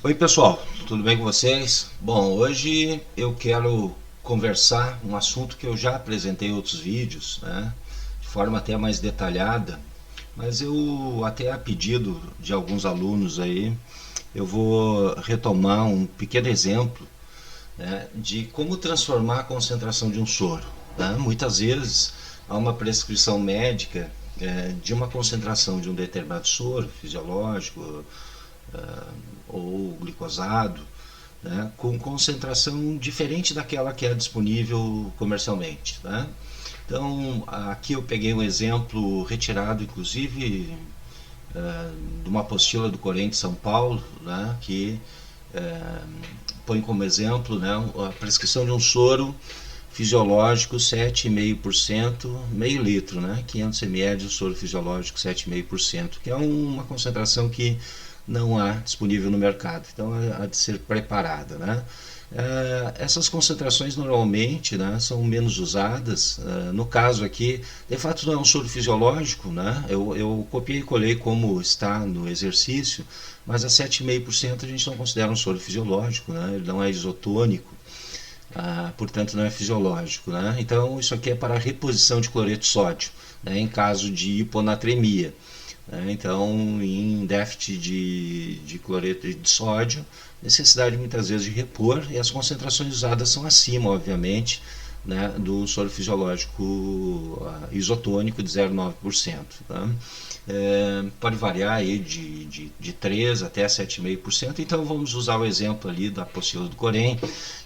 Oi pessoal, tudo bem com vocês? Bom, hoje eu quero conversar um assunto que eu já apresentei em outros vídeos, né, de forma até mais detalhada, mas eu até a pedido de alguns alunos aí, eu vou retomar um pequeno exemplo, né, de como transformar a concentração de um soro. Né? Muitas vezes há uma prescrição médica de uma concentração de um determinado soro fisiológico, ou glicosado, né, com concentração diferente daquela que é disponível comercialmente. Né? Então, aqui eu peguei um exemplo retirado, inclusive, de uma apostila do Corém de São Paulo, né, que põe como exemplo, né, a prescrição de um soro fisiológico 7,5%, meio litro, né, 500 ml de soro fisiológico 7,5%, que é uma concentração que não há disponível no mercado, então há de ser preparada, né? Essas concentrações normalmente, né, são menos usadas. No caso aqui, de fato não é um soro fisiológico, né? Eu copiei e colei como está no exercício, mas a 7,5% a gente não considera um soro fisiológico, né? Ele não é isotônico, portanto não é fisiológico. Né? Então isso aqui é para reposição de cloreto de sódio, né, em caso de hiponatremia. Né? Então, em déficit de cloreto de sódio, necessidade muitas vezes de repor, e as concentrações usadas são acima, obviamente, né, do soro fisiológico isotônico de 0,9%. Tá? Pode variar aí de 3 até 7,5%. Então vamos usar o exemplo ali da apostila do Corém,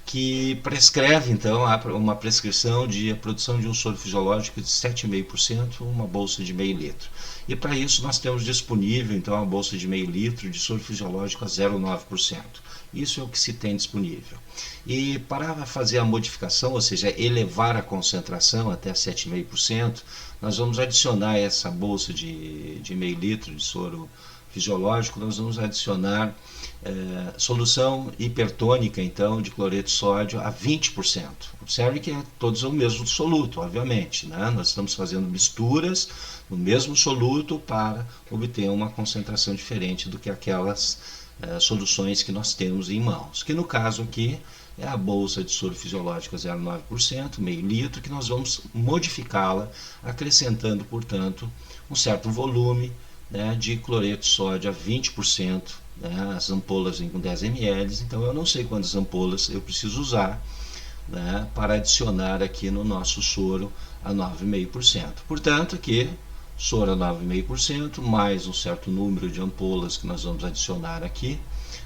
que prescreve então uma prescrição de a produção de um soro fisiológico de 7,5%, uma bolsa de meio litro. E para isso nós temos disponível então a bolsa de meio litro de soro fisiológico a 0,9%. Isso é o que se tem disponível. E para fazer a modificação, ou seja, elevar a concentração até 7,5%, nós vamos adicionar essa bolsa de meio litro de soro fisiológico, nós vamos adicionar solução hipertônica, então, de cloreto de sódio a 20%. Observe que todos são o mesmo soluto, obviamente. Né? Nós estamos fazendo misturas no mesmo soluto para obter uma concentração diferente do que aquelas soluções que nós temos em mãos. Que no caso aqui é a bolsa de soro fisiológico a 0,9%, meio litro, que nós vamos modificá-la, acrescentando, portanto, um certo volume, né, de cloreto de sódio a 20%, né, as ampolas vêm com 10 ml, então eu não sei quantas ampolas eu preciso usar, né, para adicionar aqui no nosso soro a 9,5%. Portanto, aqui, soro a 9,5%, mais um certo número de ampolas que nós vamos adicionar aqui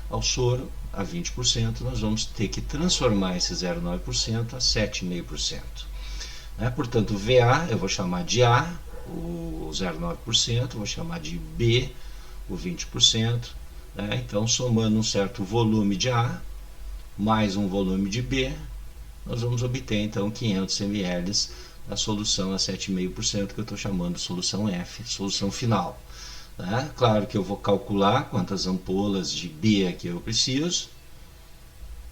ao soro a 20%, nós vamos ter que transformar esse 0,9% a 7,5%. Né? Portanto, VA eu vou chamar de A, o 0,9%, vou chamar de B, o 20%. Né? Então, somando um certo volume de A, mais um volume de B, nós vamos obter então 500 ml da solução a 7,5%, que eu estou chamando de solução F, solução final. Né? Claro que eu vou calcular quantas ampolas de B que eu preciso,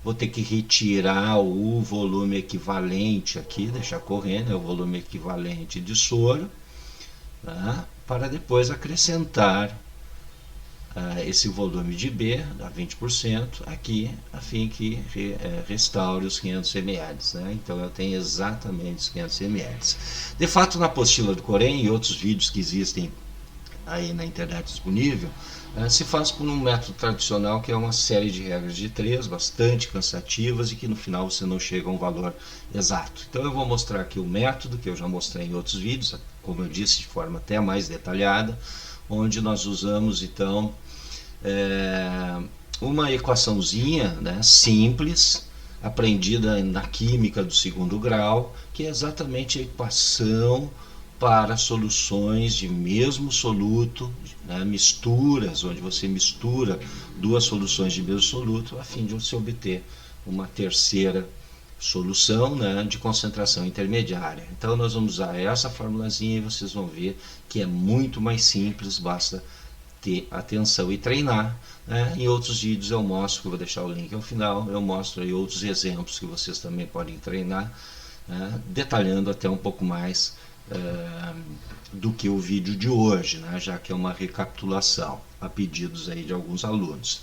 vou ter que retirar o volume equivalente aqui, deixar correndo, é o volume equivalente de soro, né? Para depois acrescentar esse volume de B, a 20%, aqui, a fim que restaure os 500 ml. Né? Então eu tenho exatamente os 500 ml. De fato, na apostila do Corém e outros vídeos que existem aí na internet disponível, se faz por um método tradicional, que é uma série de regras de 3, bastante cansativas, e que no final você não chega a um valor exato. Então eu vou mostrar aqui o método, que eu já mostrei em outros vídeos, como eu disse, de forma até mais detalhada, onde nós usamos então uma equaçãozinha, né, simples, aprendida na química do segundo grau, que é exatamente a equação para soluções de mesmo soluto, né, misturas, onde você mistura duas soluções de mesmo soluto, a fim de você obter uma terceira solução, né, de concentração intermediária. Então nós vamos usar essa formulazinha e vocês vão ver que é muito mais simples, basta ter atenção e treinar. Né? Em outros vídeos eu mostro, que eu vou deixar o link ao final, eu mostro aí outros exemplos que vocês também podem treinar, né? Detalhando até um pouco mais do que o vídeo de hoje, né? Já que é uma recapitulação a pedidos aí de alguns alunos.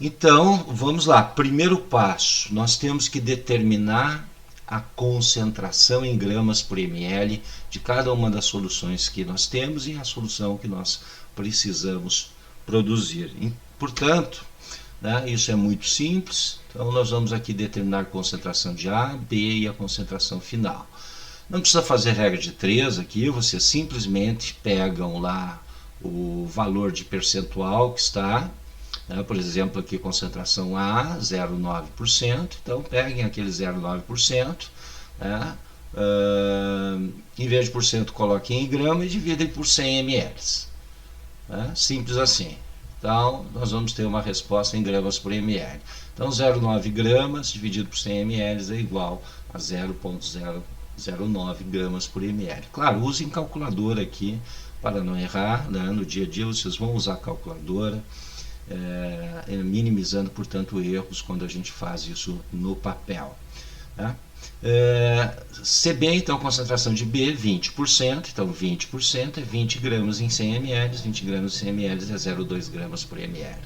Então, vamos lá. Primeiro passo, nós temos que determinar a concentração em gramas por ml de cada uma das soluções que nós temos e a solução que nós precisamos produzir. E, portanto, né, isso é muito simples. Então, nós vamos aqui determinar a concentração de A, B e a concentração final. Não precisa fazer regra de 3 aqui, vocês simplesmente pegam lá o valor de percentual que está, né, por exemplo, aqui concentração A, 0,9%, então peguem aquele 0,9%, né, em vez de porcento coloquem em grama e dividem por 100 ml. Né, simples assim. Então, nós vamos ter uma resposta em gramas por ml. Então, 0,9 gramas dividido por 100 ml é igual a 0,009 gramas por ml. Claro, usem calculadora aqui para não errar, né? No dia a dia vocês vão usar calculadora, minimizando, portanto, erros quando a gente faz isso no papel. Né? CB, então, concentração de B, 20%, então 20% é 20 gramas em 100 ml, 20 gramas em 100 ml é 0,2 gramas por ml.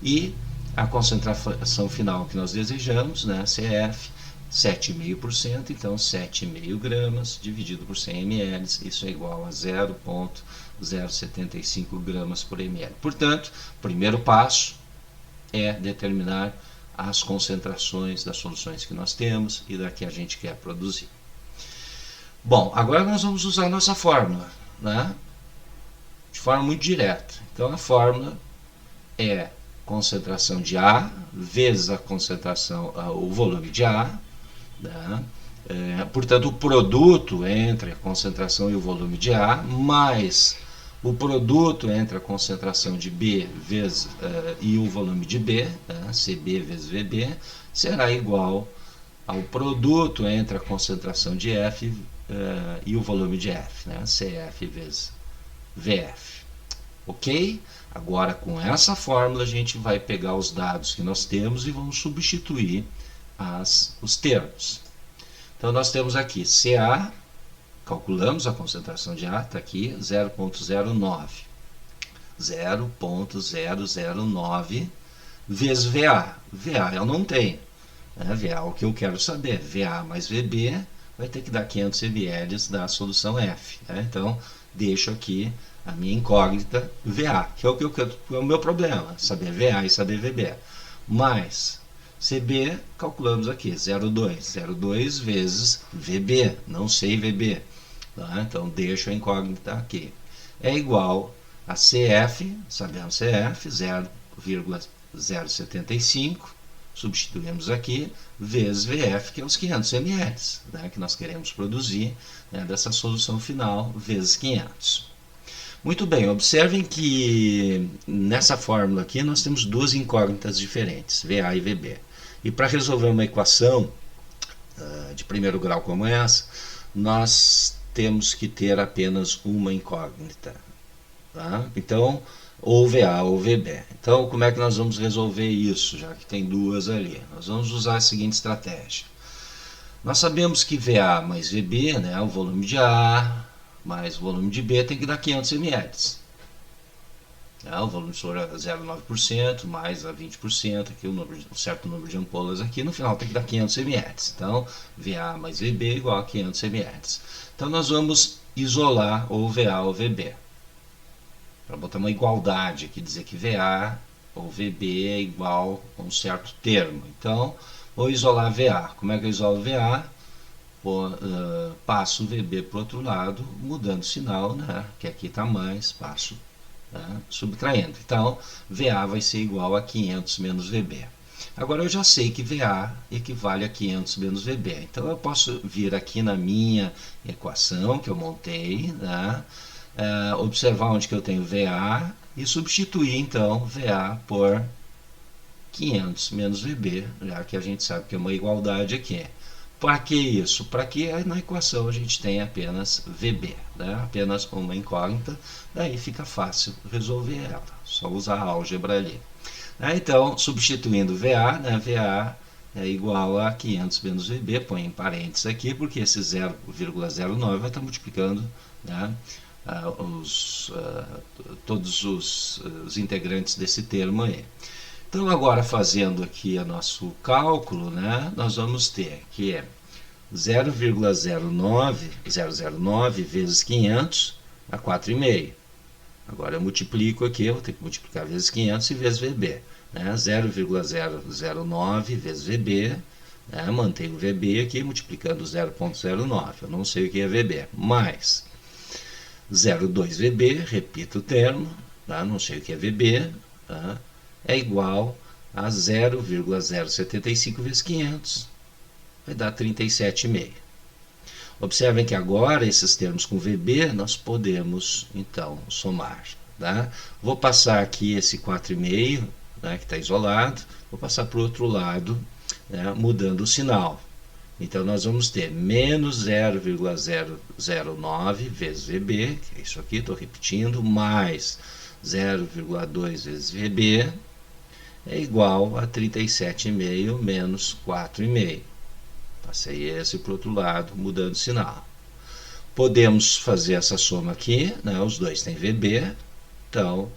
E a concentração final que nós desejamos, né, CF, 7,5%, então 7,5 gramas dividido por 100 ml, isso é igual a 0,075 gramas por ml. Portanto, o primeiro passo é determinar as concentrações das soluções que nós temos e da que a gente quer produzir. Bom, agora nós vamos usar a nossa fórmula, né, de forma muito direta. Então a fórmula é concentração de A vezes a concentração, o volume de A, né? Portanto, o produto entre a concentração e o volume de A, mais o produto entre a concentração de B vezes, e o volume de B, né? CB vezes VB, será igual ao produto entre a concentração de F e o volume de F, né? CF vezes VF. Ok? Agora, com essa fórmula, a gente vai pegar os dados que nós temos e vamos substituir os termos. Então, nós temos aqui CA, calculamos a concentração de A, está aqui, 0,09. 0,009 vezes VA. VA eu não tenho. Né? VA é o que eu quero saber. VA mais VB vai ter que dar 500 ml da solução F. Né? Então, deixo aqui a minha incógnita VA, que é o meu problema, saber VA e saber VB. Mais CB, calculamos aqui, 0,2 vezes VB, não sei VB. Tá? Então, deixo a incógnita aqui. É igual a CF, sabemos CF, 0,075, substituímos aqui, vezes VF, que é os 500 ml, né, que nós queremos produzir, né, dessa solução final, vezes 500. Muito bem, observem que nessa fórmula aqui nós temos duas incógnitas diferentes, VA e VB. E para resolver uma equação de primeiro grau como essa, nós temos que ter apenas uma incógnita. Tá? Então, ou VA ou VB. Então, como é que nós vamos resolver isso, já que tem duas ali? Nós vamos usar a seguinte estratégia. Nós sabemos que VA mais VB, né, o volume de A, mais o volume de B tem que dar 500 ml. O volume de soro é 0,9%, mais a 20%, aqui um certo número de ampolas aqui, no final tem que dar 500 ml. Então, VA mais VB é igual a 500 ml. Então, nós vamos isolar ou VA ou VB. Para botar uma igualdade aqui, dizer que VA ou VB é igual a um certo termo. Então, vou isolar VA. Como é que eu isolo VA? Passo o VB para o outro lado, mudando o sinal, né? Que aqui está mais, passo, né? Subtraindo. Então, VA vai ser igual a 500 menos VB. Agora eu já sei que VA equivale a 500 menos VB. Então eu posso vir aqui na minha equação que eu montei, né? Observar onde que eu tenho VA e substituir então VA por 500 menos VB, já que a gente sabe que é uma igualdade aqui. Para que isso? Para que na equação a gente tenha apenas VB, né? Apenas uma incógnita, daí fica fácil resolver ela, só usar a álgebra ali. Então, substituindo VA, né? VA é igual a 500 menos VB, põe em parênteses aqui, porque esse 0,09 vai estar multiplicando, né, todos os integrantes desse termo aí. Então agora fazendo aqui o nosso cálculo, né, nós vamos ter que é 0,09009 vezes 500 a 4,5. Agora eu multiplico aqui, eu vou ter que multiplicar vezes 500 e vezes VB. Né? 0,009 vezes VB, né? Mantenho o VB aqui multiplicando 0,09. Eu não sei o que é VB, mais 0,2 VB, repito o termo, tá? Não sei o que é VB, tá? É igual a 0,075 vezes 500, vai dar 37,5. Observem que agora esses termos com VB nós podemos então somar. Tá? Vou passar aqui esse 4,5, né, que está isolado, vou passar para o outro lado, né, mudando o sinal. Então nós vamos ter menos 0,009 vezes VB, que é isso aqui, estou repetindo, mais 0,2 vezes VB, é igual a 37,5 menos 4,5. Passei esse para o outro lado, mudando o sinal. Podemos fazer essa soma aqui, né? Os dois têm VB, então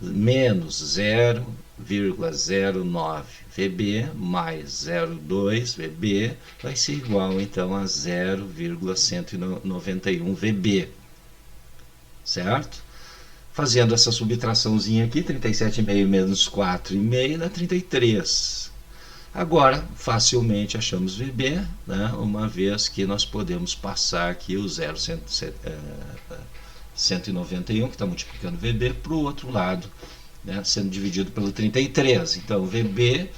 menos 0,09 VB mais 0,2 VB vai ser igual então a 0,191 VB, certo? Fazendo essa subtraçãozinha aqui, 37,5 menos 4,5 dá 33. Agora, facilmente achamos VB, né, uma vez que nós podemos passar aqui o 0,191, que está multiplicando VB, para o outro lado, né, sendo dividido pelo 33. Então, VB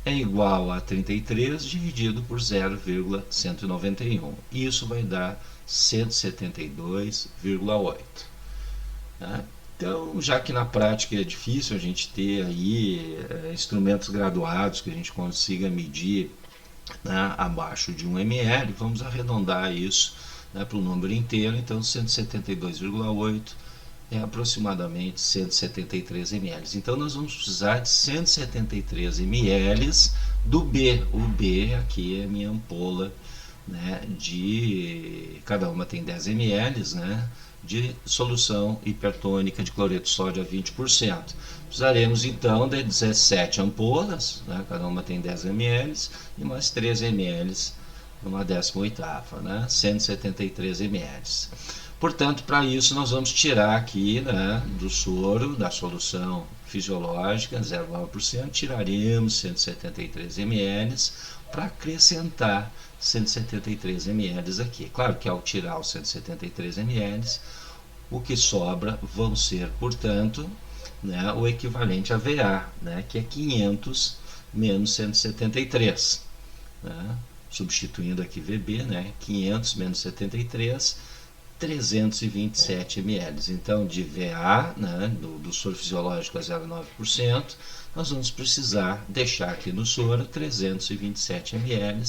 é igual a 33 dividido por 0,191. Isso vai dar 172,8. Né? Então, já que na prática é difícil a gente ter aí instrumentos graduados que a gente consiga medir, né, abaixo de 1 ml, vamos arredondar isso, né, para o número inteiro. Então 172,8 é aproximadamente 173 ml. Então nós vamos precisar de 173 ml do B. O B aqui é a minha ampola, né, de cada uma tem 10 ml, né, de solução hipertônica de cloreto de sódio a 20%. Precisaremos então de 17 ampolas, né, cada uma tem 10 ml, e mais 3 ml numa 18ª, né, 173 ml. Portanto, para isso nós vamos tirar aqui, né, do soro, da solução fisiológica, 0,9%, tiraremos 173 ml para acrescentar 173 ml aqui. Claro que ao tirar os 173 ml, o que sobra vão ser, portanto, né, o equivalente a VA, né, que é 500 menos 173. Né, substituindo aqui VB, né, 500 menos 73, 327 ml. Então, de VA, né, do soro fisiológico a 0,9%, nós vamos precisar deixar aqui no soro 327 ml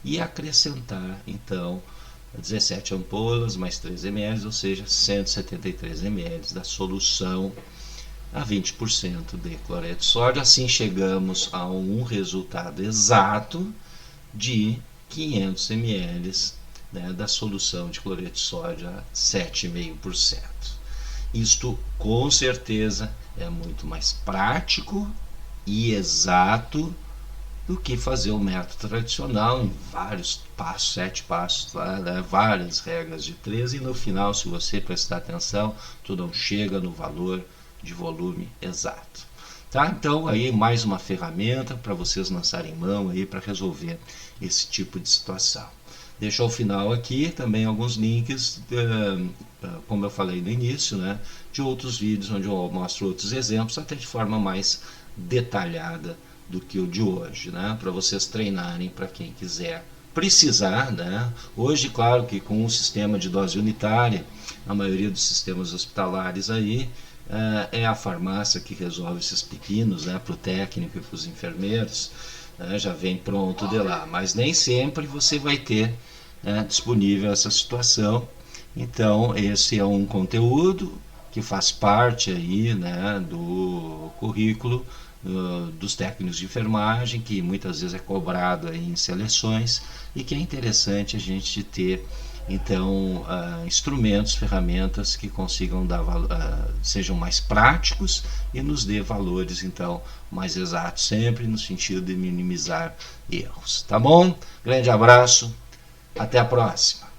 e acrescentar, então, 17 ampolas mais 3 ml, ou seja, 173 ml da solução a 20% de cloreto de sódio. Assim chegamos a um resultado exato de 500 ml, né, da solução de cloreto de sódio a 7,5%. Isto com certeza é muito mais prático e exato do que fazer o método tradicional em vários passos, 7 passos, né, várias regras de 3, e no final, se você prestar atenção, tu não chega no valor de volume exato. Tá? Então, aí mais uma ferramenta para vocês lançarem mão aí para resolver esse tipo de situação. Deixo ao final aqui também alguns links, como eu falei no início, né, de outros vídeos onde eu mostro outros exemplos, até de forma mais detalhada do que o de hoje, né, para vocês treinarem, para quem quiser precisar, né. Hoje, claro que com o sistema de dose unitária, a maioria dos sistemas hospitalares aí, é a farmácia que resolve esses pepinos, né, para o técnico e para os enfermeiros, né, já vem pronto de lá, mas nem sempre você vai ter, né, disponível essa situação. Então esse é um conteúdo que faz parte aí, né, do currículo dos técnicos de enfermagem, que muitas vezes é cobrado aí em seleções, e que é interessante a gente ter Então, instrumentos, ferramentas que consigam dar sejam mais práticos e nos dê valores então mais exatos, sempre no sentido de minimizar erros. Tá bom? Grande abraço, até a próxima.